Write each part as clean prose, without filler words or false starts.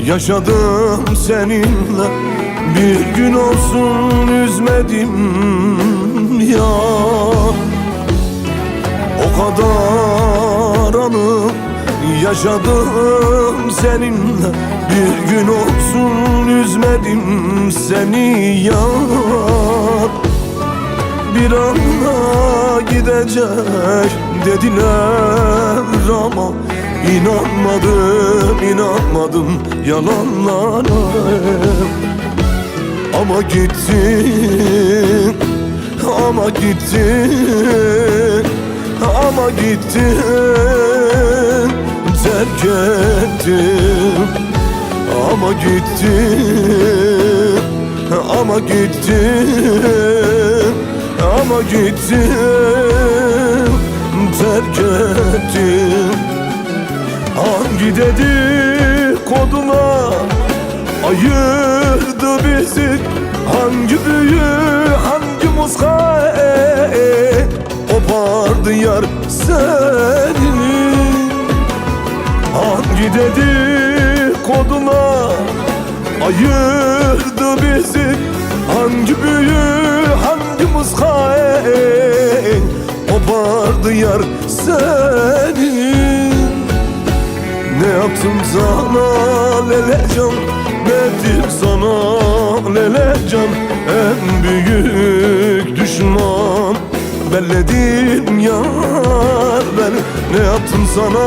Yaşadım seninle, bir gün olsun üzmedim ya. O kadar anı yaşadım seninle, bir gün olsun üzmedim seni ya. Bir anda gidecek dediler ama İnanmadım yalanlara. Ama gittin, ama gittin, ama gittin, terk ettin. Ama gittin, ama gittin, ama gittin, terk ettin. Hangi dedikodular ayırdı bizi? Hangi büyü, hangi muska kopardı yar seni? Hangi dedikodular ayırdı bizi? Hangi büyü, hangi muska kopardı yar seni? Ne yaptım sana lelecan, nedir sana lelecan? En büyük düşman belledim yar beni. Ne yaptım sana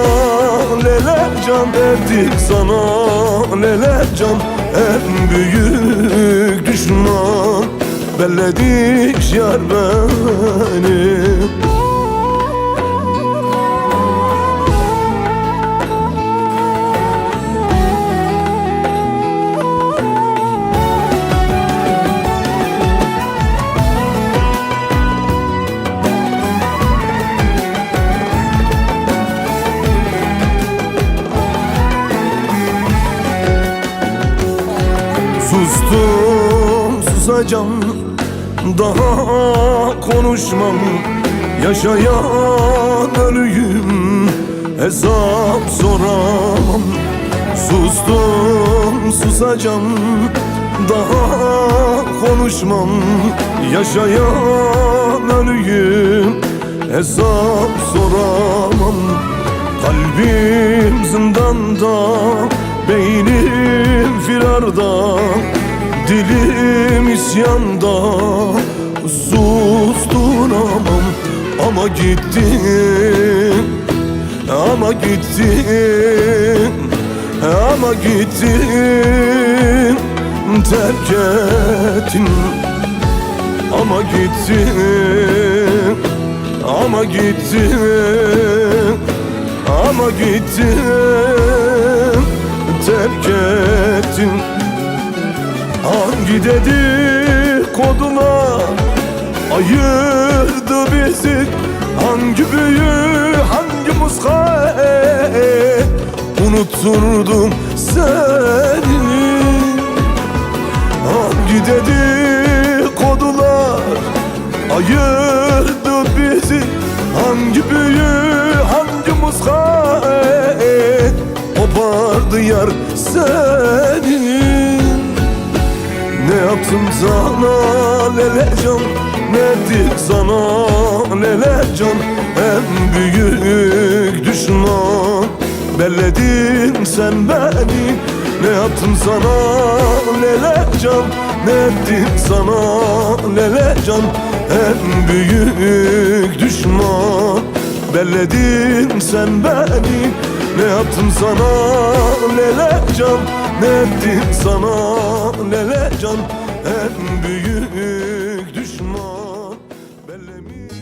lelecan, nedir sana lelecan? En büyük düşman belledik yar beni. Sustum, susacağım, daha konuşmam. Yaşayan ölüyüm, hesap soramam. Sustum, susacağım, daha konuşmam. Yaşayan ölüyüm, hesap soramam. Kalbim zindanda, beynim firarda, dilim isyanda. Susturamam. Ama gittin, ama gittin, ama gittin, terk ettin. Ama gittin, ama gittin, ama gittin, terk ettin. Hangi dedikodular ayırdı bizi? Hangi büyü, hangi muska unutturdum seni? Hangi dedikodular ayırdı bizi? Hangi büyü, hangi muska kopardı yar seni? Ne yaptım sana lelecan, nedir sana lelecan? En büyük düşman belledin sen beni. Ne yaptım sana lelecan, nedir sana lelecan? En büyük düşman belledin sen beni. Ne yaptım sana lelecan, nedir sana lelecan? En büyük düşman bellemiş.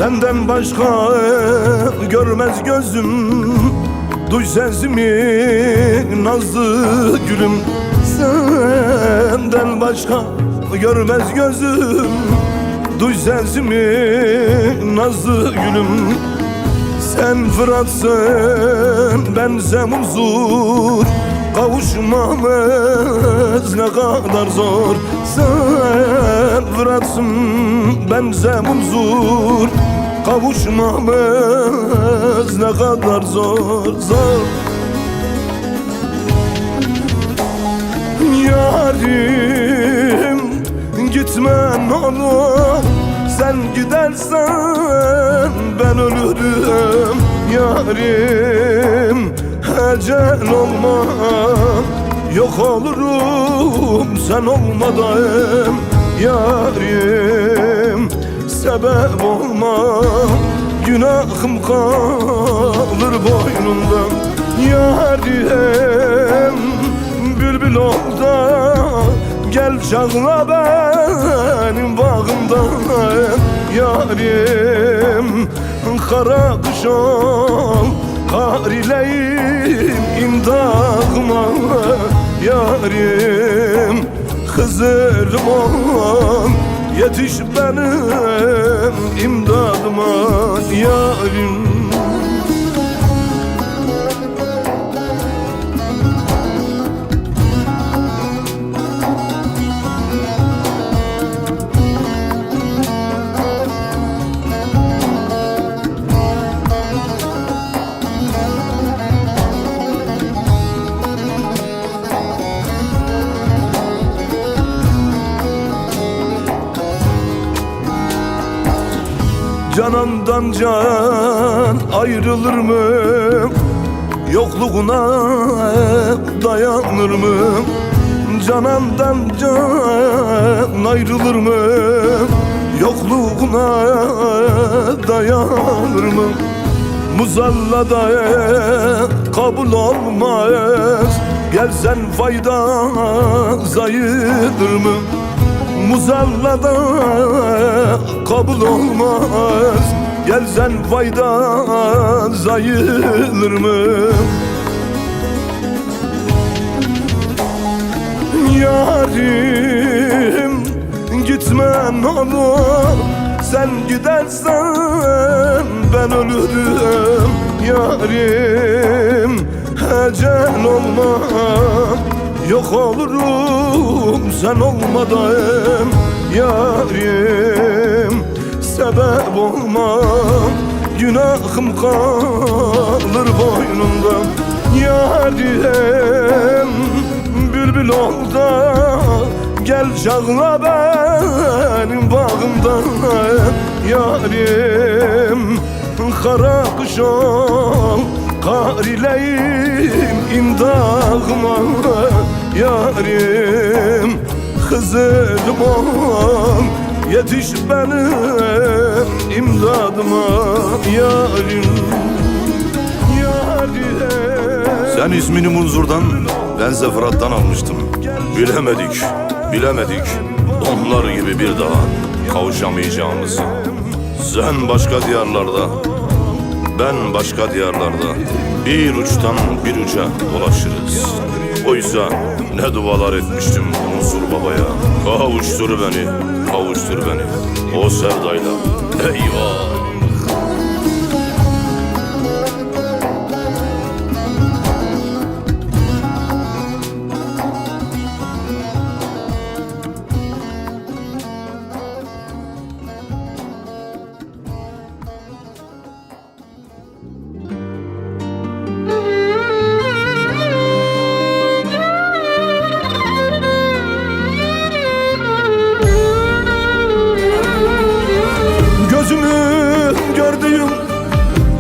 Senden başka görmez gözüm, duy sesimi nazlı gülüm. Senden başka görmez gözüm, duy sesimi nazlı gülüm. Sen Fırat'sın, ben Zemuzur, kavuşmamız ne kadar zor. Sen Fırat'sın, ben Zemuzur, kavuşmamız ne kadar zor, zor. Yarim gitme ne olur, sen gidersen ben ölürüm. Yarim ecel olma, yok olurum sen olmadan. Yarim sebep olma, günahım kalır boynumda. Yarim bülbül ol da gel çağla benim bağımda. Yarim kara kış ol, kar ileyim imdağıma. Yarim Hızırım ol, yetiş benim imdadıma. Yarim canandan can ayrılır mı? Yokluğuna dayanır mı? Canandan can ayrılır mı? Yokluğuna dayanır mı? Muzallada kabul olmaz, gelsen fayda zayıdır mı? Muzallada kabul olmaz, gelsen fayda zayılır mı? Yarim gitme ne olur, sen gidersen ben ölürüm. Yarim ecel olma, yok olurum sen olmadan. Yarim sebep olma, günahım kalır boynumda. Yarim bülbül ol da gel çağla benim bağımda. Yarim kara kış ol, kar ileyim imdağıma. Yarim Hızırım ol, yetiş benim imdadıma. Yarim, yarim. Sen ismini Munzur'dan, bense Fırat'tan almıştım. Bilemedik, bilemedik onlar gibi bir daha kavuşamayacağımızı. Sen başka diyarlarda, ben başka diyarlarda, bir uçtan bir uca dolaşırız. Oysa ne dualar etmiştim Munzur Baba'ya. Kavuştur beni, kavuştur beni o sevdayla. Eyvah!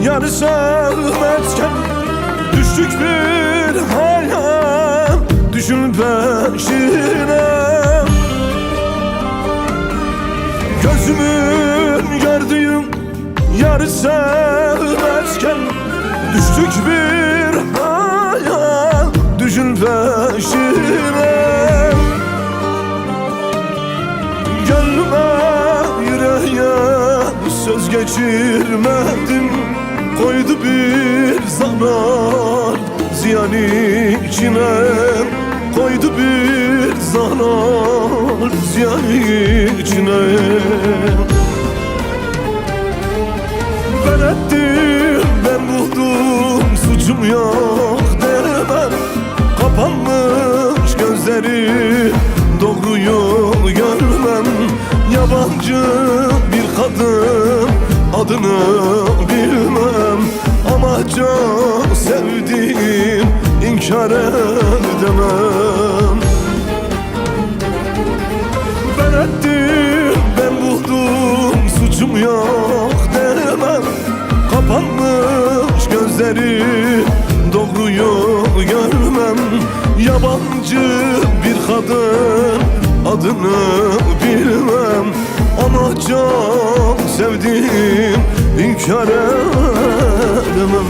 Yarı sevmezken düştük bir hayal, düşün peşine. Gözümün gördüğüm yarı sevmezken düştük bir hayal, düşün peşine. Gönlüme yüreğe söz vazgeçirmedim. Koydu bir zarar ziyan içine, koydu bir zarar ziyan içine. Ben ettim, ben buldum, suçum yok demem. Kapanmış gözleri, doğruyu görmem. Yabancı bir kadın, adını bilmem. Ama çok sevdiğim, inkar edemem. Ben ettim, ben buldum, suçum yok demem. Kapanmış gözleri, doğruyu görmem. Yabancı bir kadın, adını bilmem. Ama çok sevdiğim, inkar edemem.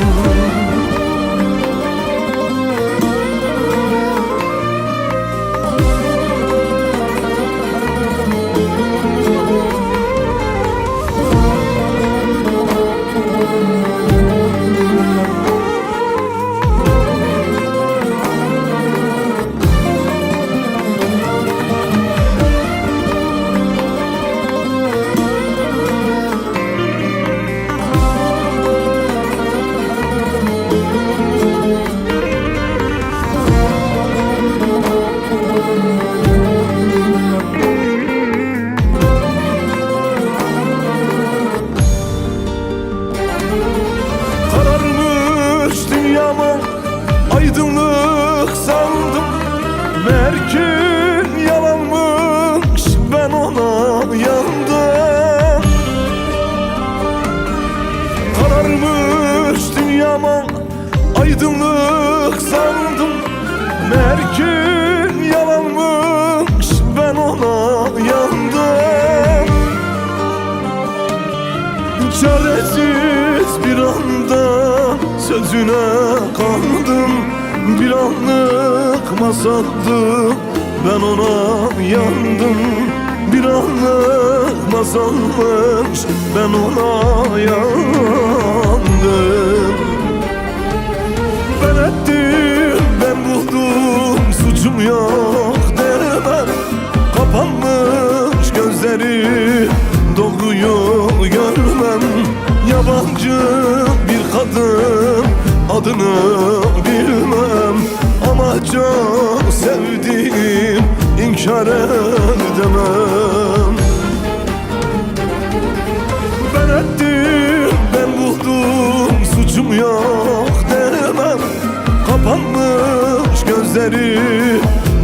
Aydınlık sandım, meğer ki yalanmış, ben ona yandım. Kararmış dünyama, aydınlık sandım, meğer ki yalanmış, ben ona yandım. Çaresiz bir anda sözüne kandım. Bir anlık masaldı, ben ona yandım. Bir anlık masalmış, ben ona yandım. Ben ettim, ben buldum, suçum yok demem. Kapanmış gözleri, doğruyu görmem. Yabancı bir kadın, adını bilmem. Ama çok sevdiğim, inkar edemem. Ben ettim, ben buldum, suçum yok demem. Kapanmış gözleri,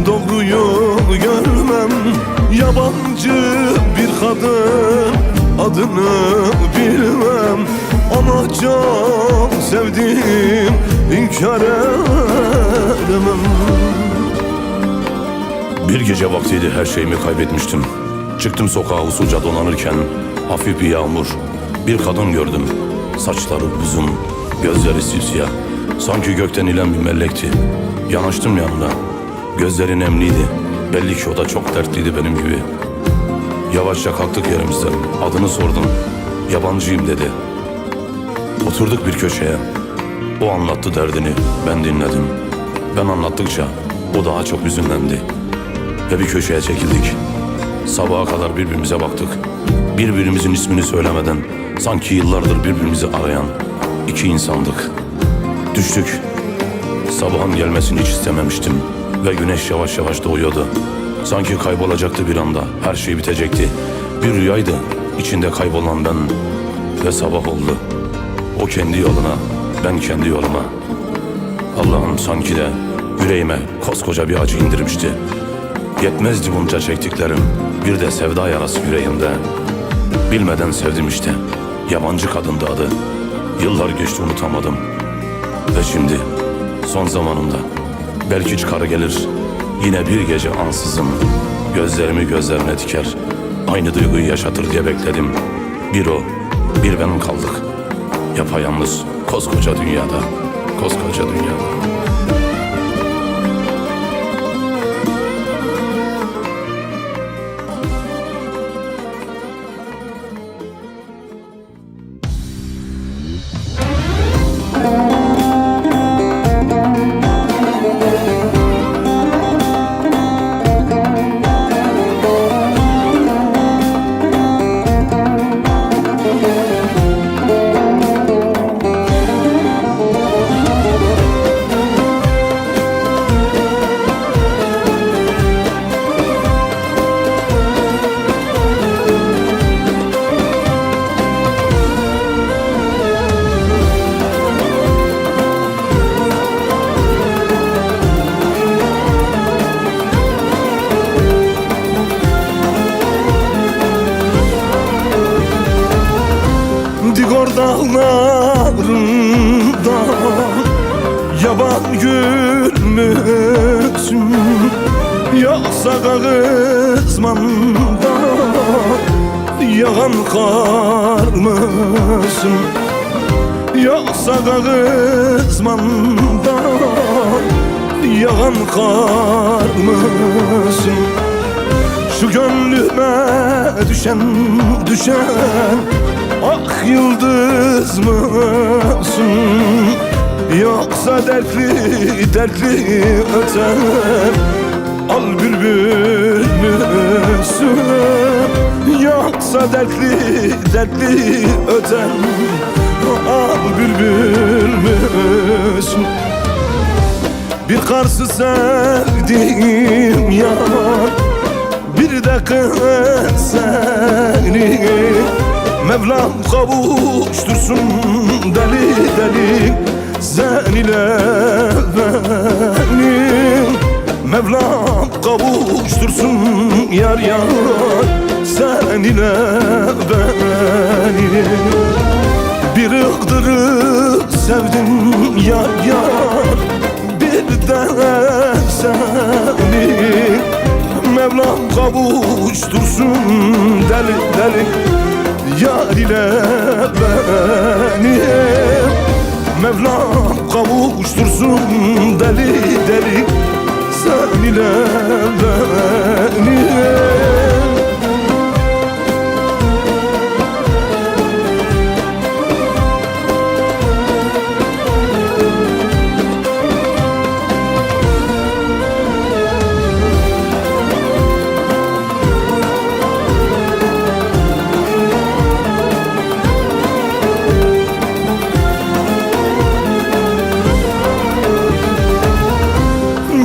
doğruyu görmem. Yabancı bir kadın, adını bilmem. Ama çok sevdiğim, inkar edemem. Bir gece vaktiydi, her şeyimi kaybetmiştim. Çıktım sokağa usulca dolanırken, hafif bir yağmur. Bir kadın gördüm, saçları uzun, gözleri simsiyah. Sanki gökten inen bir melekti. Yanaştım yanına, gözleri nemliydi. Belli ki o da çok dertliydi benim gibi. Yavaşça kalktık yerimizden, adını sordum. Yabancıyım dedi. Oturduk bir köşeye. O anlattı derdini, ben dinledim. Ben anlattıkça o daha çok hüzünlendi. Ve bir köşeye çekildik. Sabaha kadar birbirimize baktık. Birbirimizin ismini söylemeden, sanki yıllardır birbirimizi arayan iki insandık. Düştük. Sabahın gelmesini hiç istememiştim. Ve güneş yavaş yavaş doğuyordu. Sanki kaybolacaktı bir anda, her şey bitecekti. Bir rüyaydı, içinde kaybolan ben. Ve sabah oldu. O kendi yoluna, ben kendi yoluma. Allah'ım sanki de yüreğime koskoca bir acı indirmişti. Yetmezdi bunca çektiklerim, bir de sevda yarası yüreğimde. Bilmeden sevdim işte, yabancı kadındı adı. Yıllar geçti, unutamadım. Ve şimdi, son zamanımda, belki çıkarı gelir, yine bir gece ansızın. Gözlerimi gözlerine diker, aynı duyguyu yaşatır diye bekledim. Bir o, bir benim kaldık. Yapayalnız koskoca dünyada, koskoca dünyada. gülmüşsün, yoksa kağızmanda yağan kar mısın? Yoksa kağızmanda yağan kar mısın? Şu gönlüme düşen ak yıldız mısın? Yoksa dertli öten al bülbül müsün? Yoksa dertli öten al bülbül müsün? Bir karşı sevdim yar, bir de kız seni. Mevlam kavuştursun deli sen ile beni. Mevlam kavuştursun yar sen ile beni. Bir ıhtırı sevdim yar bir de seni. Mevlam kavuştursun deli yar ile beni. Mevlam kavuştursun deli sen ile beni.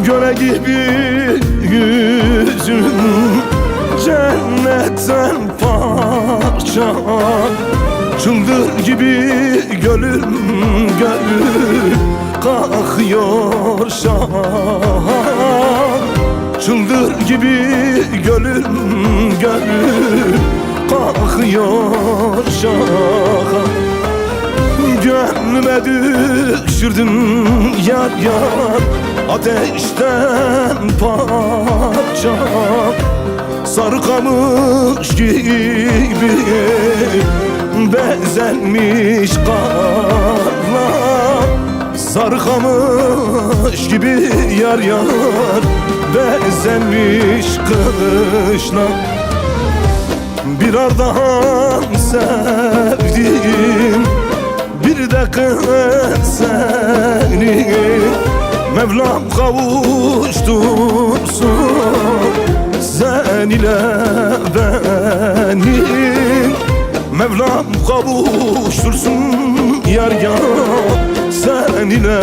Göle gibi yüzün cennetten parça, çıldır gibi gölüm kalkıyor şah. Çıldır gibi gölüm kalkıyor şah. Gönlüme düşürdün yar ateşten parça. Sarı kamış gibi bezenmiş karlar. Sarı kamış gibi yar bezenmiş kışlar. Bir ardahan sevdim, bir de kız seni. Mevlam kavuştursun sen ile beni. Mevlam kavuştursun yar sen ile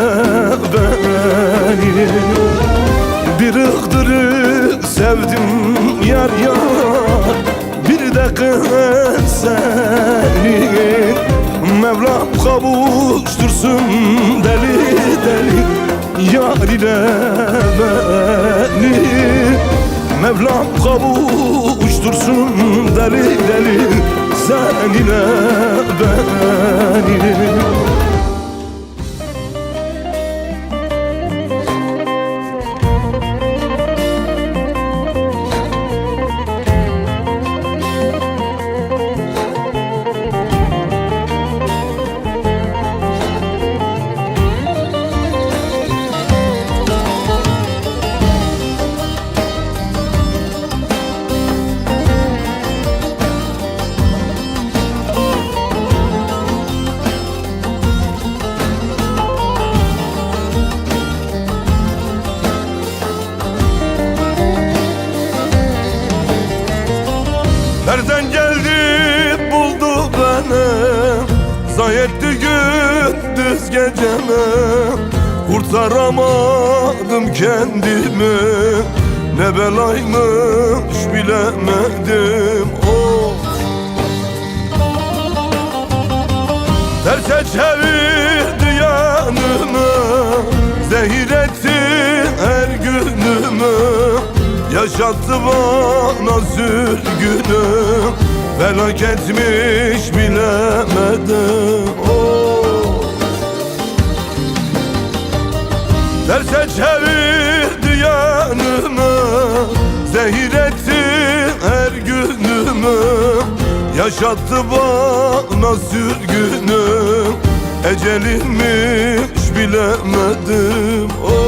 beni. Bir ıhtırı sevdim yar bir de kız seni. Mevlam kavuştursun deli yar ile beni. Mevlam kavuştursun deli sen ile beni. Nereden geldi buldu beni, zayi etti gündüz gecemi. Kurtaramadım kendimi, ne belaymış bilemedim. Terse çevirdi yanımı, zehir etti her günümü. Yaşattı bana sürgünü, felaketmiş bilemedim. Terse çevirdi yanımı, zehir etti her günümü. Yaşattı bana sürgünü, ecelimmiş bilemedim. Oh.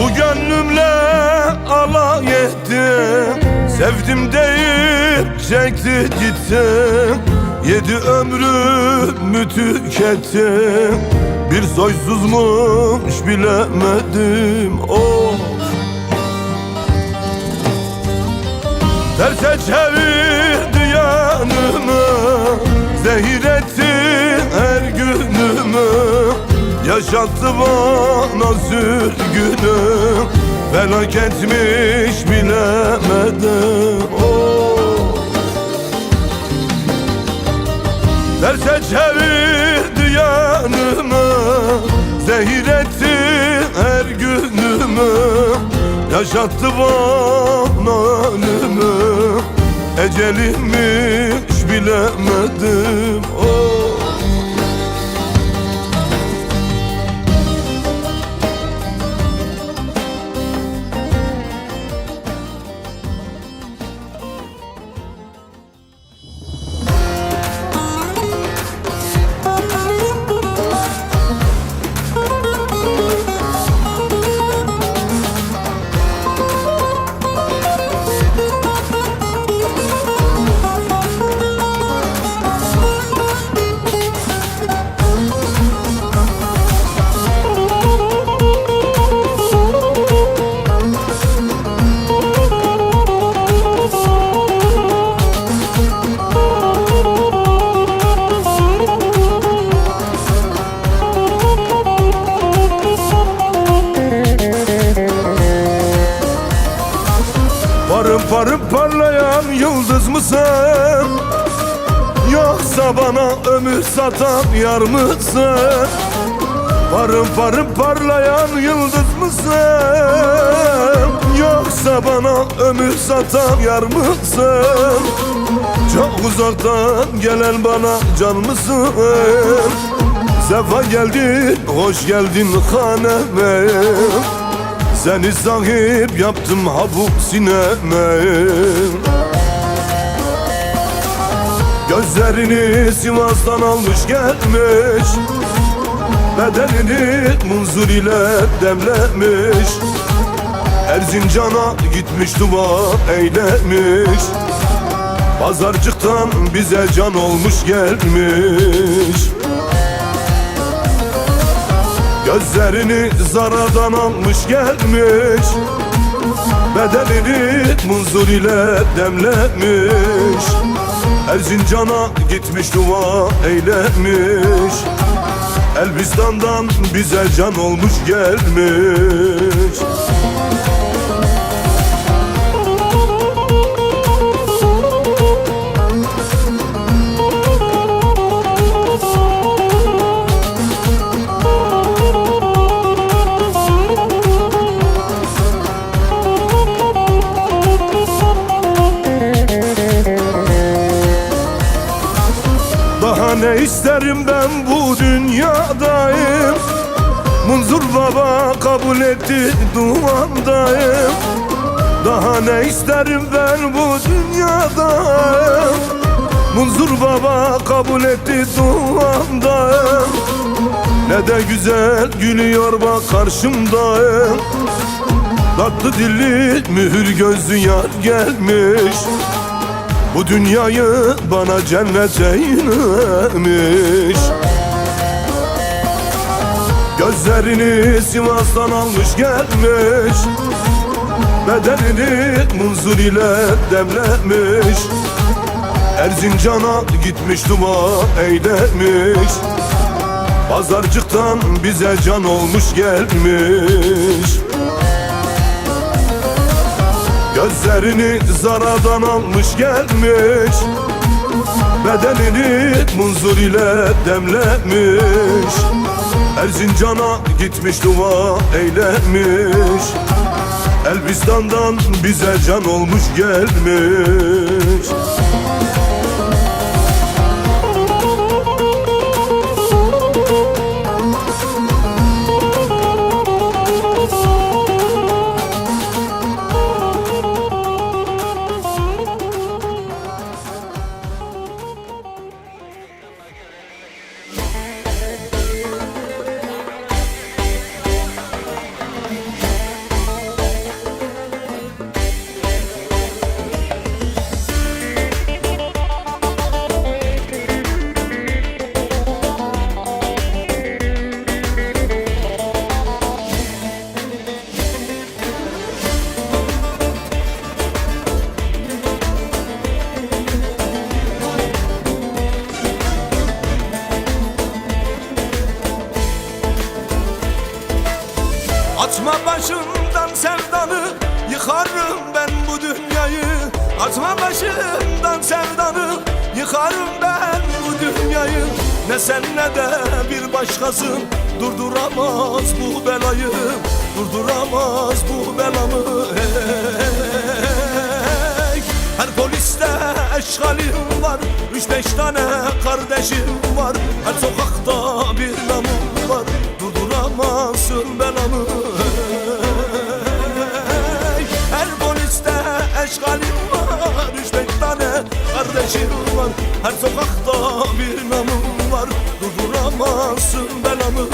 Bu gönlümle alay ettim, sevdim deyip çekti gittim. Yedi ömrümü tükettim, bir soysuzmuş bilemedim. Oh. Terse çevirdi yanımı, zehir etti her günümü. Yaşattı bana sürgünü, felaketmiş bilemedim. Oh. Terse çevirdi yanımı, zehir etti her günümü. Yaşattı bana ölümü, ecelimmiş bilemedim. Oh. Parım parım parlayan yıldız mısın? Yoksa bana ömür satan yar mısın? Parım parım parlayan yıldız mısın? Yoksa bana ömür satan yar mısın? Çok uzaktan gelen bana can mısın? Sefa geldin, hoş geldin haneme. Seni sahip yaptım ha bu sineme. Gözlerini Sivas'tan almış gelmiş, bedenini munzur ile demlemiş. Erzincan'a gitmiş dua eylemiş, pazarcıktan bize can olmuş gelmiş. Gözlerini zaradan almış gelmiş, bedenini munzur ile demlemiş. Erzincan'a gitmiş dua eylemiş, Elbistan'dan bize can olmuş gelmiş. Daha ne isterim ben bu dünyadayım, Munzur Baba kabul etti duamdayım. Daha ne isterim ben bu dünyadayım, Munzur Baba kabul etti duamdayım. Ne de güzel gülüyor bak karşımdayım, tatlı dilli mühür gözlü yar gelmiş. Bu dünyayı bana cennet eylemiş. Gözlerini Sivas'tan almış gelmiş, Bedenini munzur ile demlemiş. Erzincan'a gitmiş dua eylemiş. Pazarcıktan bize can olmuş gelmiş. Gözlerini zaradan almış gelmiş. Bedenini munzur ile demlemiş. Erzincan'a gitmiş dua eylemiş. Elbistan'dan bize can olmuş gelmiş. Atma başımdan sevdanı, yıkarım ben bu dünyayı. Atma başımdan sevdanı, yıkarım ben bu dünyayı. Ne sen ne de bir başkasın durduramaz bu belayı. Durduramaz bu belamı. Hey. Her poliste eşkalim var, 3-5 tane kardeşim var. Her sokakta bir namım var, durduramazsın belamı. Her poliste eşkalim var, 3-5 tane kardeşim var. Her sokakta bir namım var, durduramazsın belamı.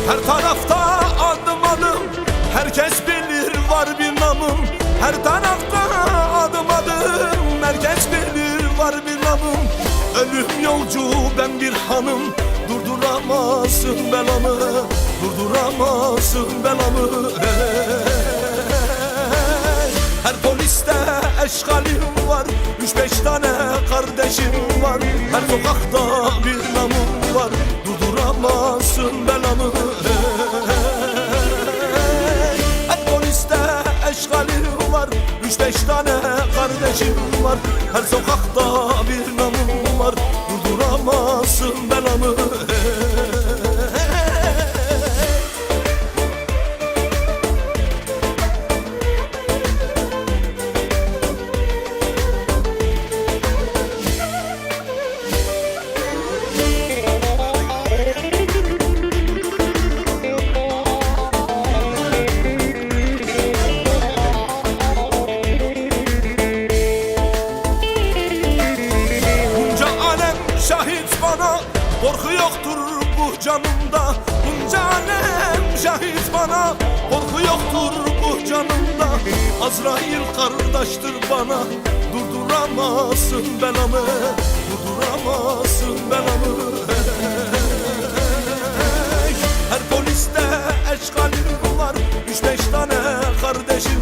Her tarafta adım adım, herkes bilir var bir namım. Her tarafta adım adım, herkes bilir var bir namım. Ölüm yolcu ben bir hanım, durduramazsın belamı. Durduramazsın belamı. Her poliste eşkalim var, 3-5 tane kardeşim var. Her sokakta bir namım var, durduramazsın belamı. Her poliste eşkalim var, 3-5 tane kardeşim var. Her sokakta bir namım var, durduramazsın belamı. Şahit bana, korku yoktur bu canımda. Bunca alem şahit bana, korku yoktur bu canımda. Azrail kardeştir bana, durduramazsın belamı. Durduramazsın belamı. Her poliste eşkalim var, 3-5 tane kardeşim